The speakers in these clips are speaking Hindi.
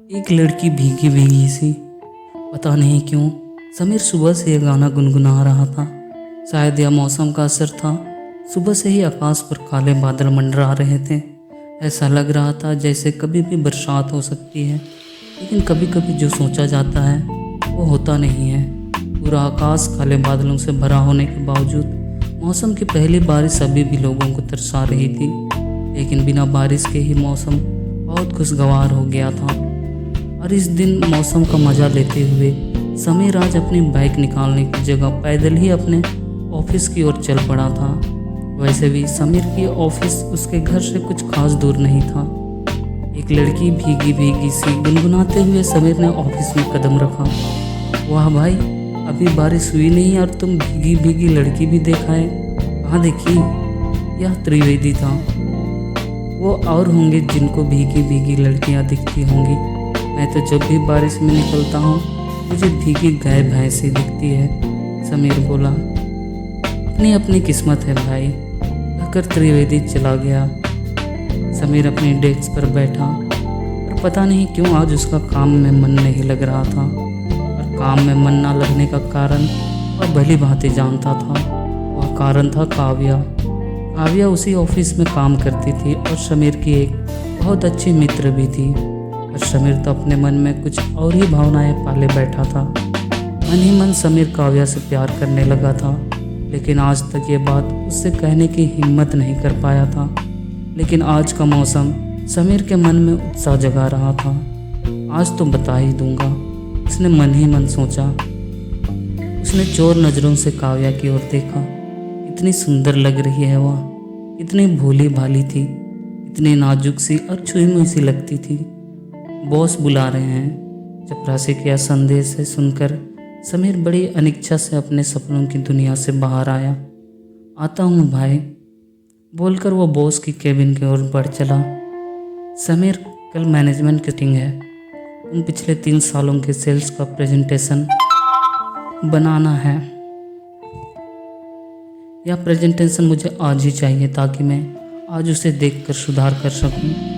एक लड़की भीगी भीगी सी। पता नहीं क्यों समीर सुबह से ये गाना गुनगुना रहा था। शायद यह मौसम का असर था। सुबह से ही आकाश पर काले बादल मंडरा रहे थे। ऐसा लग रहा था जैसे कभी भी बरसात हो सकती है, लेकिन कभी कभी जो सोचा जाता है वो होता नहीं है। पूरा आकाश काले बादलों से भरा होने के बावजूद मौसम की पहली बारिश सभी भी लोगों को तरसा रही थी। लेकिन बिना बारिश के ही मौसम बहुत खुशगवार हो गया था। और इस दिन मौसम का मज़ा लेते हुए समीर आज अपनी बाइक निकालने की जगह पैदल ही अपने ऑफिस की ओर चल पड़ा था। वैसे भी समीर की ऑफिस उसके घर से कुछ खास दूर नहीं था। एक लड़की भीगी भीगी सी गुनगुनाते हुए समीर ने ऑफिस में कदम रखा। वाह भाई, अभी बारिश हुई नहीं और तुम भीगी भीगी लड़की भी देखा है। हाँ देखिए, यह त्रिवेदी था। वो और होंगे जिनको भीगी भीगी लड़कियां दिखती होंगी। मैं तो जब भी बारिश में निकलता हूँ मुझे भीगी गाय भैंस सी दिखती है, समीर बोला। अपनी अपनी किस्मत है भाई, कहकर त्रिवेदी चला गया। समीर अपनी डेस्क पर बैठा और पता नहीं क्यों आज उसका काम में मन नहीं लग रहा था। और काम में मन ना लगने का कारण वह भली भांति जानता था। वह कारण था काव्या। काव्या उसी ऑफिस में काम करती थी और समीर की एक बहुत अच्छी मित्र भी थी। और समीर तो अपने मन में कुछ और ही भावनाएं पाले बैठा था। मन ही मन समीर काव्या से प्यार करने लगा था, लेकिन आज तक ये बात उससे कहने की हिम्मत नहीं कर पाया था। लेकिन आज का मौसम समीर के मन में उत्साह जगा रहा था। आज तो बता ही दूंगा, उसने मन ही मन सोचा। उसने चोर नज़रों से काव्या की ओर देखा। इतनी सुंदर लग रही है वह, इतनी भोली भाली थी, इतनी नाजुक सी और छुई मुई सी लगती थी। बॉस बुला रहे हैं। चपरासी का संदेश है सुनकर समीर बड़ी अनिच्छा से अपने सपनों की दुनिया से बाहर आया। आता हूँ भाई, बोलकर वो बॉस की केबिन की ओर बढ़ चला। समीर, कल मैनेजमेंट मीटिंग है। तुम पिछले 3 सालों के सेल्स का प्रेजेंटेशन बनाना है। यह प्रेजेंटेशन मुझे आज ही चाहिए ताकि मैं आज उसे देखकर सुधार कर सकूं।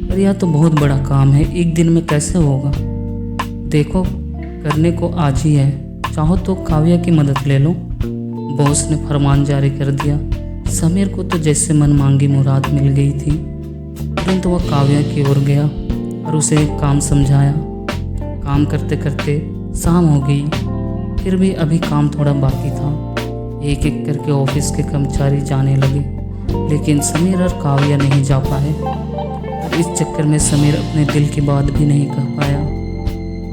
पर यह तो बहुत बड़ा काम है, एक दिन में कैसे होगा। देखो, करने को आज ही है, चाहो तो काव्या की मदद ले लो। बॉस ने फरमान जारी कर दिया। समीर को तो जैसे मन मांगी मुराद मिल गई थी, परंतु वह काव्या की ओर गया और उसे एक काम समझाया। काम करते करते शाम हो गई, फिर भी अभी काम थोड़ा बाकी था। एक एक करके ऑफिस के कर्मचारी जाने लगे, लेकिन समीर और काव्या नहीं जा पाए। और इस चक्कर में समीर अपने दिल की बात भी नहीं कह पाया।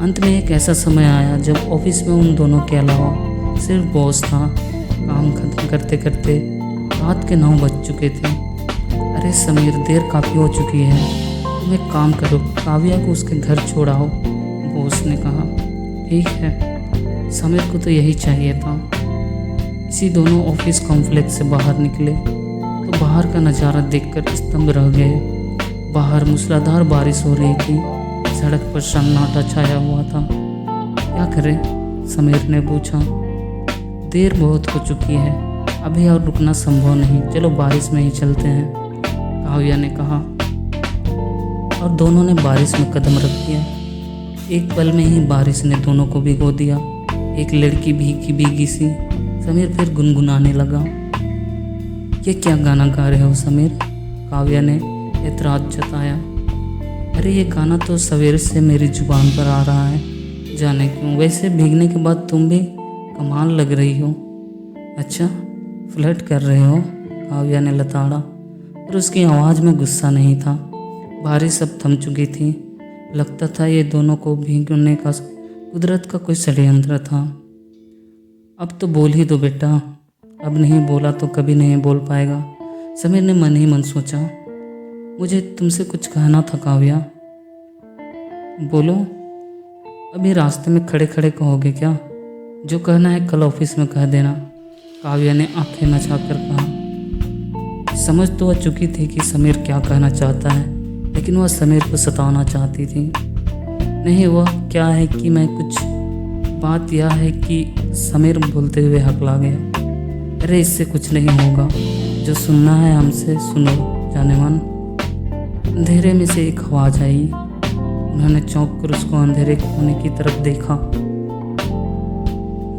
अंत में एक ऐसा समय आया जब ऑफिस में उन दोनों के अलावा सिर्फ बॉस था। काम खत्म करते करते रात के 9 बज चुके थे। अरे समीर, देर काफ़ी हो चुकी है, तुम एक काम करो, काव्या को उसके घर छोड़ाओ, बॉस ने कहा। ठीक है, समीर को तो यही चाहिए था। इसी दोनों ऑफिस कॉम्प्लेक्स से बाहर निकले तो बाहर का नज़ारा देखकर स्तंभ रह गए। बाहर मूसलाधार बारिश हो रही थी। सड़क पर सन्नाटा छाया हुआ था। क्या करें, समीर ने पूछा। देर बहुत हो चुकी है, अभी और रुकना संभव नहीं, चलो बारिश में ही चलते हैं, काव्या ने कहा। और दोनों ने बारिश में कदम रख दिया। एक पल में ही बारिश ने दोनों को भिगो दिया। एक लड़की भीगी भीगी सी। समीर फिर गुनगुनाने लगा। ये क्या गाना गा रहे हो समीर, काव्या ने एतराज जताया। अरे ये गाना तो सवेरे से मेरी जुबान पर आ रहा है, जाने क्यों। वैसे भीगने के बाद तुम भी कमाल लग रही हो। अच्छा, फ्लर्ट कर रहे हो, काव्या ने लताड़ा। पर उसकी आवाज़ में गुस्सा नहीं था। बारिश अब थम चुकी थी। लगता था ये दोनों को भीगने का कुदरत का कोई षड्यंत्र था। अब तो बोल ही दो बेटा, अब नहीं बोला तो कभी नहीं बोल पाएगा, समीर ने मन ही मन सोचा। मुझे तुमसे कुछ कहना था काव्या। बोलो। अभी रास्ते में खड़े खड़े कहोगे क्या? जो कहना है कल ऑफिस में कह देना, काव्या ने आंखें नचाकर कहा। समझ तो वह चुकी थी कि समीर क्या कहना चाहता है, लेकिन वह समीर को सताना चाहती थी। नहीं, वह क्या है कि मैं कुछ बात यह है कि समीर बोलते हुए हकला गया। अरे इससे कुछ नहीं होगा, जो सुनना है हमसे सुनो जाने मन। अंधेरे में से एक आवाज़ आई, उन्होंने चौंक कर उसको अंधेरे कोने की तरफ देखा।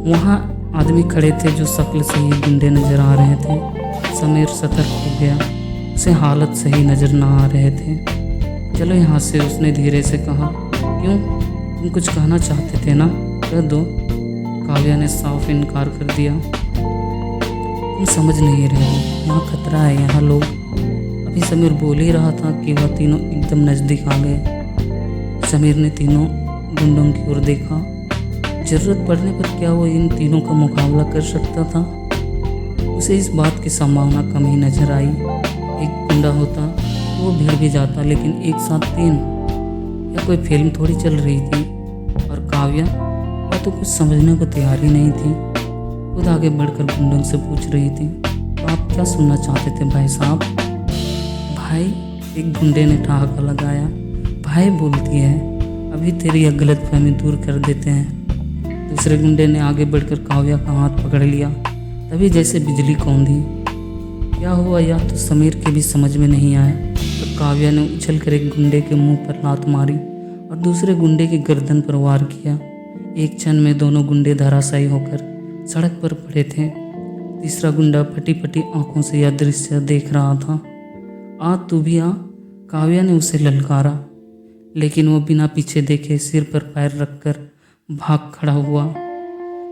वहाँ आदमी खड़े थे जो शक्ल से ही गुंडे नजर आ रहे थे। समीर सतर्क हो गया, उसे हालत सही नजर ना आ रहे थे। चलो यहाँ से, उसने धीरे से कहा। क्यों, तुम कुछ कहना चाहते थे ना, कह दो। काव्या ने साफ इनकार कर दिया। तुम समझ नहीं रहे हो, यहाँ खतरा है, यहाँ लोग। अभी समीर बोल ही रहा था कि वह तीनों एकदम नज़दीक आ गए। समीर ने तीनों गुंडों की ओर देखा। जरूरत पड़ने पर क्या वो इन तीनों का मुकाबला कर सकता था? उसे इस बात की संभावना कम ही नजर आई। एक गुंडा होता तो वो भिड़ भी जाता, लेकिन एक साथ तीन, या कोई फिल्म थोड़ी चल रही थी। और काव्या, वह तो कुछ समझने को तैयार ही नहीं थी। खुद आगे बढ़कर गुंडों से पूछ रही थी, तो आप क्या सुनना चाहते थे भाई साहब? भाई, एक गुंडे ने ठहाका लगाया। भाई बोलती है, अभी तेरी यह गलतफहमी दूर कर देते हैं। दूसरे गुंडे ने आगे बढ़कर काव्या का हाथ पकड़ लिया। तभी जैसे बिजली कौंधी। क्या हुआ या तो समीर के भी समझ में नहीं आया। तो काव्या ने उछलकर एक गुंडे के मुंह पर लात मारी और दूसरे गुंडे की गर्दन पर वार किया। एक क्षण में दोनों गुंडे धराशायी होकर सड़क पर पड़े थे। तीसरा गुंडा फटी फटी आंखों से यह दृश्य देख रहा था। आ तू भी आ, काव्या ने उसे ललकारा, लेकिन वो बिना पीछे देखे सिर पर पैर रखकर भाग खड़ा हुआ।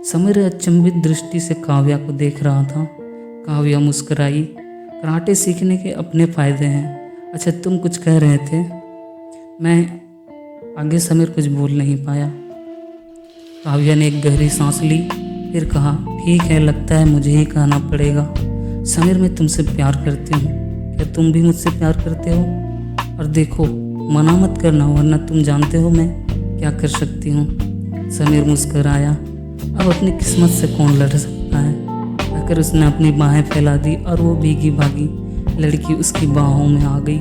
समीर अचंभित दृष्टि से काव्या को देख रहा था। काव्या मुस्कुराई। कराटे सीखने के अपने फायदे हैं। अच्छा, तुम कुछ कह रहे थे? मैं आगे समीर कुछ बोल नहीं पाया। काव्या ने एक गहरी सांस ली, फिर कहा, ठीक है, लगता है मुझे ही कहना पड़ेगा। समीर, मैं तुमसे प्यार करती हूँ। क्या तुम भी मुझसे प्यार करते हो? और देखो, मना मत करना, वरना तुम जानते हो मैं क्या कर सकती हूँ। समीर मुस्कुराया। अब अपनी किस्मत से कौन लड़ सकता है? कहकर उसने अपनी बाहें फैला दी और वो भीगी भागी लड़की उसकी बाहों में आ गई।